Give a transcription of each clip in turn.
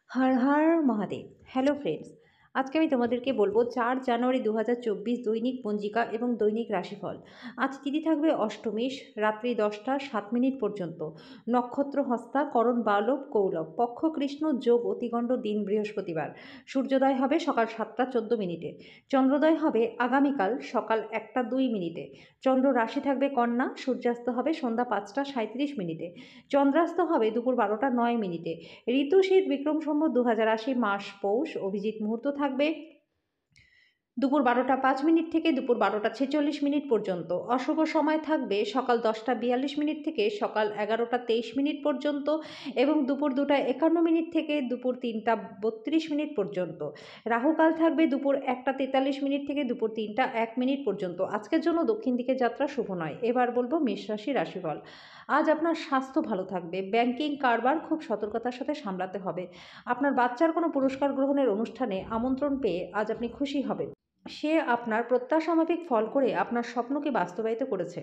Har Har Mahadev. Hello friends, আজকে আমি তোমাদেরকে বলবো 4 জানুয়ারি 2024 দৈনিক পঞ্জিকা এবং দৈনিক রাশিফল। আজ তিথি থাকবে অষ্টমীশ, রাত্রি 10টা 7 মিনিট পর্যন্ত। নক্ষত্র হস্তা, করণ বালব কৌলব, পক্ষ কৃষ্ণ, যোগ অতিগণ্ড, দিন বৃহস্পতিবার। সূর্যোদয় হবে সকাল 7টা 14 মিনিটে। চন্দ্রোদয় হবে আগামীকাল সকাল 1টা 2 মিনিটে। চন্দ্র রাশি থাকবে কন্যা, সূর্যাস্ত হবে সন্ধ্যা 5টা 37 মিনিটে। চন্দ্রাস্ত হবে দুপুর 12টা 9 মিনিটে। ঋতু শীত, বিক্রম সম্বত 2080, মাস পৌষ। অভিজিৎ মুহূর্ত থাকবে দুপুর 12টা 5 মিনিট থেকে দুপুর 12টা 46 মিনিট পর্যন্ত। অশুভ সময় থাকবে সকাল 10টা 42 মিনিট থেকে সকাল 11টা 23 মিনিট পর্যন্ত এবং দুপুর 2টা 51 মিনিট থেকে দুপুর 3টা 32 মিনিট পর্যন্ত। রাহুকাল থাকবে দুপুর 1টা 43 মিনিট থেকে দুপুর 3টা 1 মিনিট পর্যন্ত। আজকের জন্য দক্ষিণ দিকে যাত্রা শুভ নয়। এবার বলবো মেষ রাশি রাশিফল। আজ আপনার স্বাস্থ্য ভালো থাকবে। ব্যাংকিং কারবার খুব সতর্কতার সাথে সামলাতে হবে। আপনার বাচ্চার কোনো পুরস্কার গ্রহণের অনুষ্ঠানে আমন্ত্রণ পেয়ে আজ আপনি খুশি হবেন। সে আপনার প্রত্যাশা মাফিক ফল করে আপনার স্বপ্নকে বাস্তবায়িত করেছে।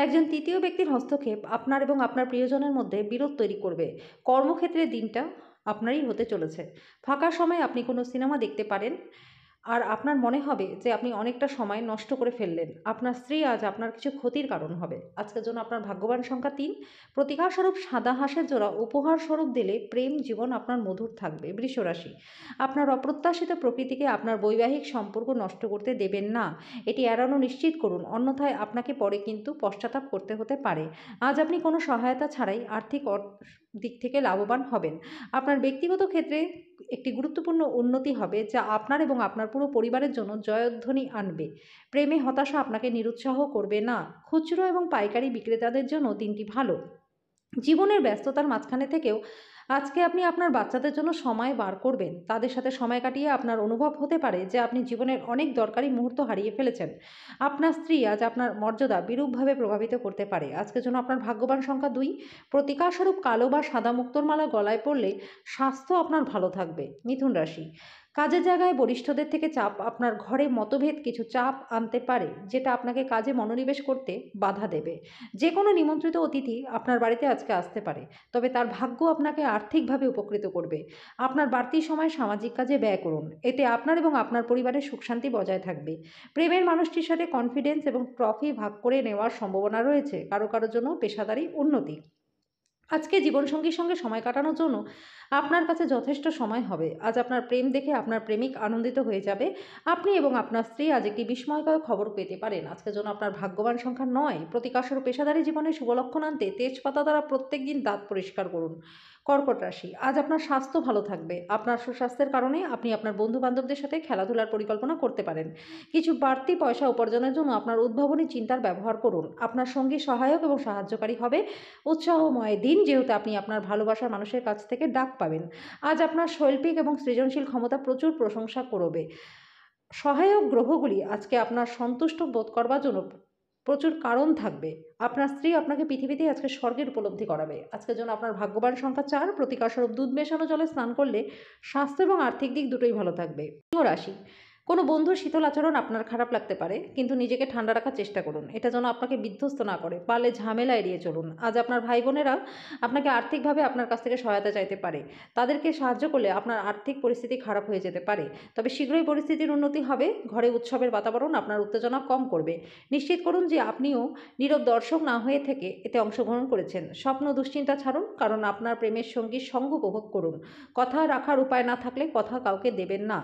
একজন তৃতীয় ব্যক্তির হস্তক্ষেপ আপনার এবং আপনার প্রিয়জনের মধ্যে বিরোধ তৈরি করবে। কর্মক্ষেত্রে দিনটা আপনারই হতে চলেছে। ফাঁকা সময়ে আপনি কোনো সিনেমা দেখতে পারেন আর আপনার মনে হবে যে আপনি অনেকটা সময় নষ্ট করে ফেললেন। আপনার স্ত্রী আজ আপনার কিছু ক্ষতির কারণ হবে। আজকের জন্য আপনার ভাগ্যবান সংখ্যা 3। প্রতিকারস্বরূপ সাদা হাঁসের জোড়া উপহার স্বরূপ দিলে প্রেম জীবন আপনার মধুর থাকবে। বৃষ রাশি, আপনার অপ্রত্যাশিত প্রকৃতিকে আপনার বৈবাহিক সম্পর্ক নষ্ট করতে দেবেন না। এটি এড়ানো নিশ্চিত করুন, অন্যথায় আপনাকে পরে কিন্তু পশ্চাতাপ করতে হতে পারে। আজ আপনি কোনো সহায়তা ছাড়াই আর্থিক দিক থেকে লাভবান হবেন। আপনার ব্যক্তিগত ক্ষেত্রে একটি গুরুত্বপূর্ণ উন্নতি হবে যা আপনার এবং আপনার পুরো পরিবারের জন্য জয়ধ্বনি আনবে। প্রেমে হতাশা আপনাকে নিরুৎসাহ করবে না। খুচরো এবং পাইকারি বিক্রেতাদের জন্য দিনটি ভালো। জীবনের ব্যস্ততার মাঝখানে থেকেও আজকে আপনি আপনার বাচ্চাদের জন্য সময় বার করবেন। তাদের সাথে সময় কাটিয়ে আপনার অনুভব হতে পারে যে আপনি জীবনের অনেক দরকারি মুহূর্ত হারিয়ে ফেলেছেন। আপনার স্ত্রী আজ আপনার মর্যাদা বিরূপভাবে প্রভাবিত করতে পারে। আজকের জন্য আপনার ভাগ্যবান সংখ্যা 2। প্রতিকারস্বরূপ কালো বা সাদা মুক্তোর মালা গলায় পড়লে স্বাস্থ্য আপনার ভালো থাকবে। মিথুন রাশি, কাজের জায়গায় বরিষ্ঠদের থেকে চাপ আপনার ঘরে মতভেদ কিছু চাপ আনতে পারে যেটা আপনাকে কাজে মনোনিবেশ করতে বাধা দেবে। যে কোনো নিমন্ত্রিত অতিথি আপনার বাড়িতে আজকে আসতে পারে, তবে তার ভাগ্য আপনাকে আর্থিকভাবে উপকৃত করবে। আপনার বাড়তি সময় সামাজিক কাজে ব্যয় করুন, এতে আপনার এবং আপনার পরিবারের সুখ শান্তি বজায় থাকবে। প্রেমের মানুষটির সাথে কনফিডেন্স এবং ট্রফি ভাগ করে নেওয়ার সম্ভাবনা রয়েছে। কারো কারোর জন্য পেশাদারি উন্নতি। আজকে জীবনসঙ্গীর সঙ্গে সময় কাটানোর জন্য আপনার কাছে যথেষ্ট সময় হবে। আজ আপনার প্রেম দেখে আপনার প্রেমিক আনন্দিত হয়ে যাবে। আপনি এবং আপনার স্ত্রী আজ একটি বিস্ময়কর খবর পেতে পারেন। আজকের জন্য আপনার ভাগ্যবান সংখ্যা 9। প্রতিকারস্বরূপ পেশাদারী জীবনে শুভলক্ষণ আনতে তেজপাতা দ্বারা প্রত্যেক দিন দাঁত পরিষ্কার করুন। কর্কট রাশি, আজ আপনার স্বাস্থ্য ভালো থাকবে। আপনার সুস্বাস্থ্যের কারণে আপনি আপনার বন্ধু বান্ধবদের সাথে খেলাধুলার পরিকল্পনা করতে পারেন। কিছু বাড়তি পয়সা উপার্জনের জন্য আপনার উদ্ভাবনী চিন্তার ব্যবহার করুন। আপনার সঙ্গী সহায়ক এবং সাহায্যকারী হবে। উৎসাহময় দিন, যেহেতু আপনি আপনার ভালোবাসার মানুষের কাছ থেকে ডাক পাবেন। আজ আপনার শৈল্পিক এবং সৃজনশীল ক্ষমতা প্রচুর প্রশংসা করবে। সহায়ক গ্রহগুলি আজকে আপনার সন্তুষ্ট বোধ করবার জন্য প্রচুর কারণ থাকবে। আপনার স্ত্রী আপনাকে পৃথিবীতে আজকে স্বর্গের উপলব্ধি করাবে। আজকের জন্য আপনার ভাগ্যবান সংখ্যা 4। প্রতিকারস্বরূপ দুধ মেশানো জলে স্নান করলে স্বাস্থ্য এবং আর্থিক দিক দুটোই ভালো থাকবে। সিংহ রাশি, কোনো বন্ধুর শীতল আচরণ আপনার খারাপ লাগতে পারে, কিন্তু নিজেকে ঠান্ডা রাখার চেষ্টা করুন। এটা যেন আপনাকে বিধ্বস্ত না করে। পারলে ঝামেলা এড়িয়ে চলুন। আজ আপনার ভাই বোনেরা আপনাকে আর্থিকভাবে আপনার কাছ থেকে সহায়তা চাইতে পারে। তাদেরকে সাহায্য করলে আপনার আর্থিক পরিস্থিতি খারাপ হয়ে যেতে পারে, তবে শীঘ্রই পরিস্থিতির উন্নতি হবে। ঘরে উৎসবের বাতাবরণ আপনার উত্তেজনা কম করবে। নিশ্চিত করুন যে আপনিও নীরব দর্শক না হয়ে থেকে এতে অংশগ্রহণ করেছেন। স্বপ্ন দুশ্চিন্তা ছাড়ুন, কারণ আপনার প্রেমের সঙ্গীর সঙ্গ উপভোগ করুন। কথা রাখার উপায় না থাকলে কথা কাউকে দেবেন না।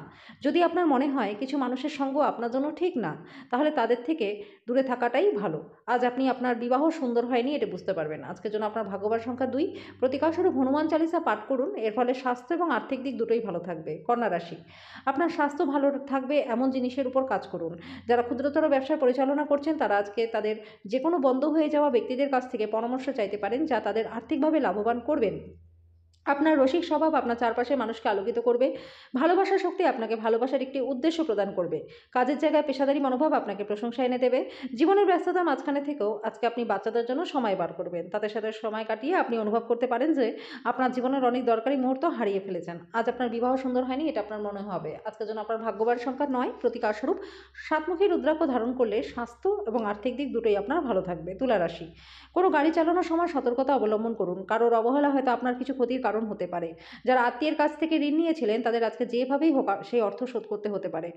যদি আপনার মনে হয় কিছু মানুষের সঙ্গ আপনার জন্য ঠিক না, তাহলে তাদের থেকে দূরে থাকাটাই ভালো। আজ আপনি আপনার বিবাহ সুন্দর হয়নি এটা বুঝতে পারবেন। আজকের জন্য আপনার ভাগ্যবান সংখ্যা 2। প্রতিকারস্বরূপ হনুমান চালিসা পাঠ করুন, এর ফলে স্বাস্থ্য এবং আর্থিক দিক দুটোই ভালো থাকবে। কন্যা রাশি, আপনার স্বাস্থ্য ভালো থাকবে এমন জিনিসের উপর কাজ করুন। যারা ক্ষুদ্রতর ব্যবসা পরিচালনা করছেন তারা আজকে তাদের যে কোনো বন্ধ হয়ে যাওয়া ব্যক্তিদের কাছ থেকে পরামর্শ চাইতে পারেন, যা তাদের আর্থিকভাবে লাভবান করবেন। আপনার রসিক স্বভাব আপনার চারপাশের মানুষকে আলোকিত করবে। ভালোবাসার শক্তি আপনাকে ভালোবাসার একটি উদ্দেশ্য প্রদান করবে। কাজের জায়গায় পেশাদারি মনোভাব আপনাকে প্রশংসা এনে দেবে। জীবনের ব্যস্ততার মাঝখানে থেকেও আজকে আপনি বাচ্চাদের জন্য সময় বার করবেন। তাদের সাথে সময় কাটিয়ে আপনি অনুভব করতে পারেন যে আপনার জীবনের অনেক দরকারি মুহূর্ত হারিয়ে ফেলেছেন। আজ আপনার বিবাহ সুন্দর হয়নি এটা আপনার মনে হবে। আজকের জন্য আপনার ভাগ্যবান সংখ্যা 9। প্রতিকারস্বরূপ সাতমুখী রুদ্রাক্ষ ধারণ করলে স্বাস্থ্য এবং আর্থিক দিক দুটোই আপনার ভালো থাকবে। তুলা রাশি, কোনো গাড়ি চালানোর সময় সতর্কতা অবলম্বন করুন। কারোর অবহেলা হয়তো আপনার কিছু ক্ষতির কারণ কারণ হতে পারে। যারা আত্মীয়ের কাছ থেকে ঋণ নিয়েছিলেন তাদের আজকে যেভাবেই হোক সেই অর্থ শোধ করতে হতে পারে।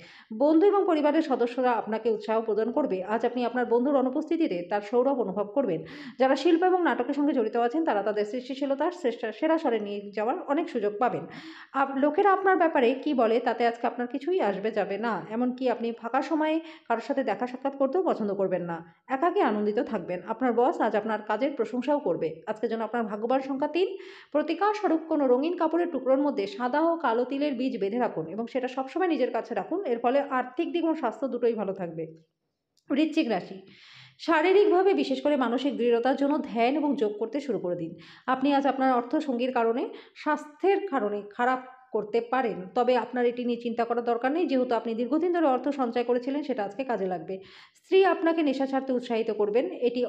বন্ধু এবং পরিবারের সদস্যরা আপনাকে উৎসাহ প্রদান করবে। আজ আপনি আপনার বন্ধুর অনুপস্থিতিতে তার সৌরভ অনুভব করবেন। যারা শিল্প এবং নাটকের সঙ্গে জড়িত আছেন তারা তাদের সৃষ্টিশীলতার সেরা স্বরে নিয়ে যাওয়ার অনেক সুযোগ পাবেন। লোকেরা আপনার ব্যাপারে কি বলে তাতে আজকে আপনার কিছুই আসবে যাবে না। এমনকি আপনি ফাঁকা সময়ে কারো সাথে দেখা সাক্ষাৎ করতেও পছন্দ করবেন না। একাকী আনন্দিত থাকবেন। আপনার বস আজ আপনার কাজের প্রশংসাও করবে। আজকের জন্য আপনার ভাগ্যবান সংখ্যা ৩। প্রতিকার স্বরূপ কোনো রঙিন কাপড়ের টুকরোর মধ্যে সাদা ও কালো তিলের বীজ বেঁধে রাখুন এবং সেটা সবসময় নিজের কাছে রাখুন। এর ফলে আর্থিক দিক এবং স্বাস্থ্য দুটোই ভালো থাকবে। বৃশ্চিক রাশি। শারীরিকভাবে বিশেষ করে মানসিক দৃঢ়তার জন্য ধ্যান এবং যোগ করতে শুরু করে দিন। আপনি আজ আপনার অর্থসঙ্গীর কারণে, স্বাস্থ্যের কারণে খারাপ করতে পারেন। তবে আপনার এটি নিয়ে চিন্তা করার দরকার নেই, যেহেতু আপনি দীর্ঘদিন ধরে অর্থ সঞ্চয় করেছিলেন সেটা আজকে কাজে লাগবে। স্ত্রী আপনাকে নেশা ছাড়তে উৎসাহিত করবেন। এটি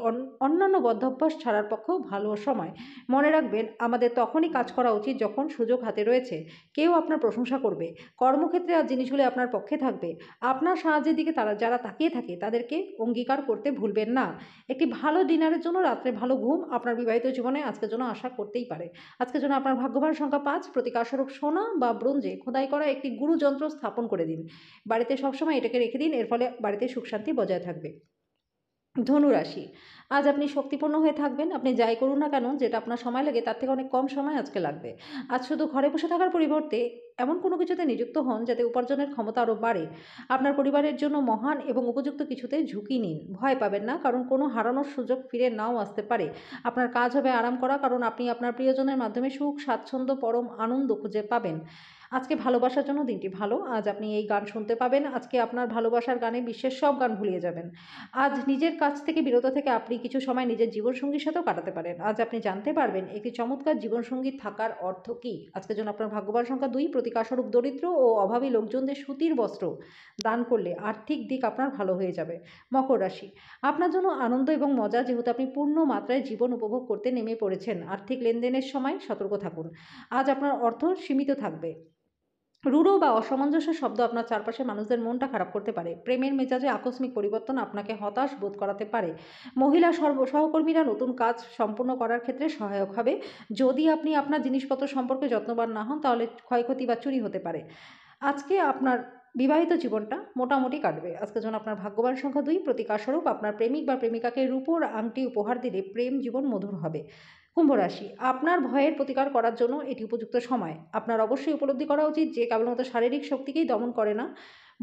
অন্যান্য বদভ্যাস ছাড়ার পক্ষেও ভালো সময়। মনে রাখবেন, আমাদের তখনই কাজ করা উচিত যখন সুযোগ হাতে রয়েছে। কেউ আপনার প্রশংসা করবে। কর্মক্ষেত্রে আজ জিনিসগুলো আপনার পক্ষে থাকবে। আপনার সাহায্যের দিকে যারা তাকিয়ে থাকে তাদেরকে অঙ্গীকার করতে ভুলবেন না। একটি ভালো ডিনারের জন্য রাত্রে ভালো ঘুম আপনার বিবাহিত জীবনে আজকের জন্য আশা করতেই পারে। আজকের জন্য আপনার ভাগ্যবান সংখ্যা ৫। প্রতিকারস্বরূপ সোনা বা ব্রোঞ্জে খোদাই করা একটি গুরুযন্ত্র স্থাপন করে দিন। বাড়িতে সবসময় এটাকে রেখে দিন। এর ফলে বাড়িতে সুখ শান্তি বজায় থাকবে। ধনু রাশি। আজ আপনি শক্তিপূর্ণ হয়ে থাকবেন। আপনি যাই করুন না কেন, যেটা আপনার সময় লাগে তার থেকে অনেক কম সময় আজকে লাগবে। আজ শুধু ঘরে বসে থাকার পরিবর্তে এমন কোনো কিছুতে নিযুক্ত হন যাতে উপার্জনের ক্ষমতা আরও বাড়ে। আপনার পরিবারের জন্য মহান এবং উপযুক্ত কিছুতে ঝুঁকি নিন। ভয় পাবেন না, কারণ কোনো হারানোর সুযোগ ফিরে নাও আসতে পারে। আপনার কাজ হবে আরাম করা, কারণ আপনি আপনার প্রিয়জনের মাধ্যমে সুখ, স্বাচ্ছন্দ্য, পরম আনন্দ খুঁজে পাবেন। আজকে ভালোবাসার জন্য দিনটি ভালো। আজ আপনি এই গান শুনতে পাবেন। আজকে আপনার ভালোবাসার গানে বিশ্বের সব গান ভুলিয়ে যাবেন। আজ নিজের কাছ থেকে বিরত থেকে আপনি কিছু সময় নিজের জীবনসঙ্গীর সাথেও কাটাতে পারেন। আজ আপনি জানতে পারবেন একটি চমৎকার জীবনসঙ্গী থাকার অর্থ কী। আজকের জন্য আপনার ভাগ্যবান সংখ্যা ২। প্রতিকারস্বরূপ দরিদ্র ও অভাবী লোকজনদের সুতির বস্ত্র দান করলে আর্থিক দিক আপনার ভালো হয়ে যাবে। মকর রাশি। আপনার জন্য আনন্দ এবং মজা, যেহেতু আপনি পূর্ণ মাত্রায় জীবন উপভোগ করতে নেমে পড়েছেন। আর্থিক লেনদেনের সময় সতর্ক থাকুন। আজ আপনার অর্থ সীমিত থাকবে। রূঢ় বা অসামঞ্জস্য শব্দ আপনার চারপাশের মানুষদের মনটা খারাপ করতে পারে। প্রেমের মেজাজে আকস্মিক পরিবর্তন আপনাকে হতাশ বোধ করাতে পারে। মহিলা সহকর্মীরা নতুন কাজ সম্পূর্ণ করার ক্ষেত্রে সহায়ক হবে। যদি আপনি আপনার জিনিসপত্র সম্পর্কে যত্নবান না হন তাহলে ক্ষয়ক্ষতি বা চুরি হতে পারে। আজকে আপনার বিবাহিত জীবনটা মোটামুটি কাটবে। আজকের জন্য আপনার ভাগ্যবান সংখ্যা ২। প্রতিকারস্বরূপ আপনার প্রেমিক বা প্রেমিকাকে রূপোর আংটি উপহার দিলে প্রেম জীবন মধুর হবে। কুম্ভ রাশি। আপনার ভয়ের প্রতিকার করার জন্য এটি উপযুক্ত সময়। আপনার অবশ্যই উপলব্ধি করা উচিত যে কেবলমাত্র শারীরিক শক্তিকেই দমন করে না,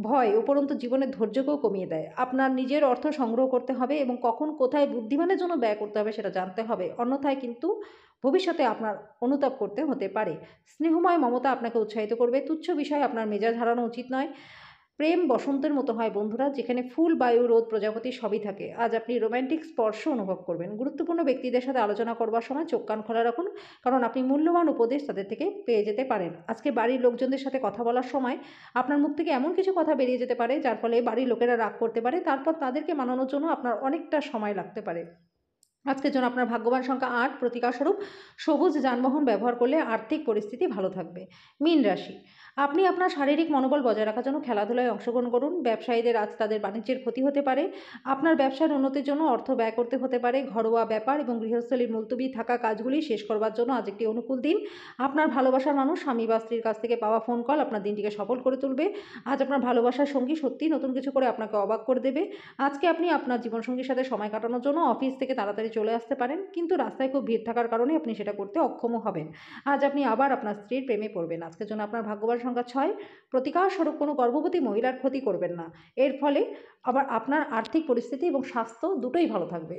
ভয় উপরন্তু জীবনের ধৈর্যকেও কমিয়ে দেয়। আপনার নিজের অর্থ সংগ্রহ করতে হবে এবং কখন কোথায় বুদ্ধিমানের জন্য ব্যয় করতে হবে সেটা জানতে হবে। অন্যথায় কিন্তু ভবিষ্যতে আপনার অনুতাপ করতে হতে পারে। স্নেহময় মমতা আপনাকে উৎসাহিত করবে। তুচ্ছ বিষয়ে আপনার মেজাজ হারানো উচিত নয়। প্রেম বসন্তের মতো হয় বন্ধুরা, যেখানে ফুল, বায়ু, রোদ, প্রজাপতি সবই থাকে। আজ আপনি রোম্যান্টিক স্পর্শ অনুভব করবেন। গুরুত্বপূর্ণ ব্যক্তিদের সাথে আলোচনা করবার সময় চোখ কান খোলা রাখুন, কারণ আপনি মূল্যবান উপদেশ তাদের থেকে পেয়ে যেতে পারেন। আজকে বাড়ির লোকজনদের সাথে কথা বলার সময় আপনার মুখ থেকে এমন কিছু কথা বেরিয়ে যেতে পারে যার ফলে বাড়ির লোকেরা রাগ করতে পারে। তারপর তাদেরকে মানানোর জন্য আপনার অনেকটা সময় লাগতে পারে। আজকের জন্য আপনার ভাগ্যবান সংখ্যা ৮। প্রতিকারস্বরূপ সবুজ যানবাহন ব্যবহার করলে আর্থিক পরিস্থিতি ভালো থাকবে। মীন রাশি। আপনি আপনার শারীরিক মনোবল বজায় রাখার জন্য খেলাধুলায় অংশগ্রহণ করুন। ব্যবসায়ীদের আজ তাদের বাণিজ্যের ক্ষতি হতে পারে। আপনার ব্যবসার উন্নতির জন্য অর্থ ব্যয় করতে হতে পারে। ঘরোয়া ব্যাপার এবং গৃহস্থলীর মুলতবি থাকা কাজগুলি শেষ করবার জন্য আজ একটি অনুকূল দিন। আপনার ভালোবাসার মানুষ, স্বামী বা স্ত্রীর কাছ থেকে পাওয়া ফোন কল আপনার দিনটিকে সফল করে তুলবে। আজ আপনার ভালোবাসার সঙ্গী সত্যিই নতুন কিছু করে আপনাকে অবাক করে দেবে। আজকে আপনি আপনার জীবনসঙ্গীর সাথে সময় কাটানোর জন্য অফিস থেকে তাড়াতাড়ি চলে আসতে পারেন, কিন্তু রাস্তায় খুব ভিড় থাকার কারণে আপনি সেটা করতে অক্ষমও হবেন। আজ আপনি আবার আপনার স্ত্রীর প্রেমে পড়বেন। আজকের জন্য আপনার ভাগ্যবান সংখ্যা ৬। প্রতিকারস্বরূপ কোনো গর্ভবতী মহিলার ক্ষতি করবেন না। এর ফলে আবার আপনার আর্থিক পরিস্থিতি এবং স্বাস্থ্য দুটোই ভালো থাকবে।